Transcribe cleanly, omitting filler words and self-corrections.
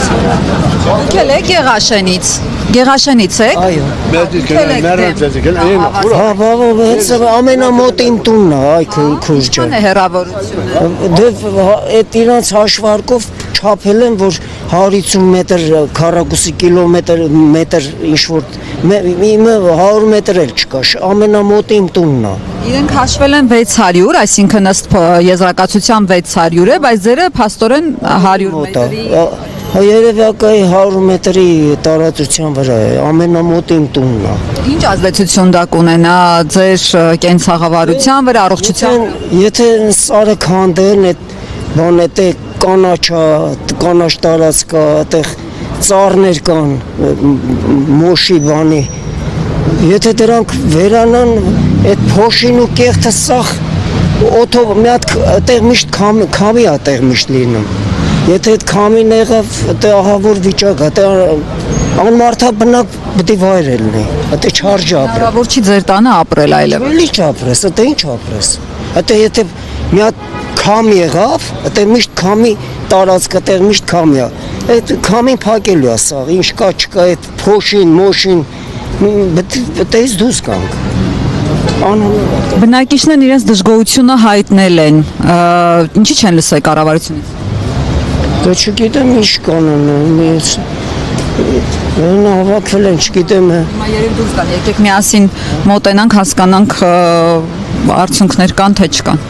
Եկել եք Գեղաշենից եք։ Այո։ Հա, հենց ամենամոտ իմ տունն է, այ քուրջը։ Ո՞ն է հեռավորությունը։ Դե այդ իրանց հաշվարկով չափել են, որ 150 մետր քառակուսի կիլոմետր ինչ որ իմը 100 մետր էլ չկա, ամենամոտ իմ տունն է։ Իրենք հաշվել են 600, այսինքն ըստ եզրակացության 600 է, բայց ձերը փաստորեն 100 մետրի։ Երևակայի 100 մետրի տարածության վրա է, ամենամոտ իմ տունն է։ Ինչ ազդեցություն դա կունենա ձեր կենցաղավարության վրա, առողջության վրա։ Եթե սարը քանդեն, այդ բան է կանաչ տարածք կա, այդտեղ ծառներ կան, մոշի բանի։ Եթե դրանք վերանան, այդ փոշին ու կեղտը սախ օթով մի հատ այդտեղ միշտ քամի է այդտեղ միշտ լինում։ Եթե այդ քամին եղավ, դա ահավոր վիճակ է, դա անմարդաբնակ պետք է վայր լինի, դա չարժի ապրել։ Հնարավոր չի ձեր տանը ապրել այլևս։ Էլի չապրես, դա ինչ ապրես։ Դա եթե մի հատ քամ եղավ, դա միշտ քամի տարածքը, դա միշտ քամի է։ Այդ քամին փակելու է սա, ինչ կա չկա, այդ փոշին, մոշին, դա is դուրս կանք։ Բնակիչներն իրենց դժգոհությունը հայտնել են։ Ինչի չեն լսել կառավարությունից։ Դա չգիտեմ ինչ կանոն է, հավաքվել են, չգիտեմ։ Հիմա երեք դուրս կան, եկեք միասին մոտենանք, հասկանանք արդյունքներ կան թե չկան։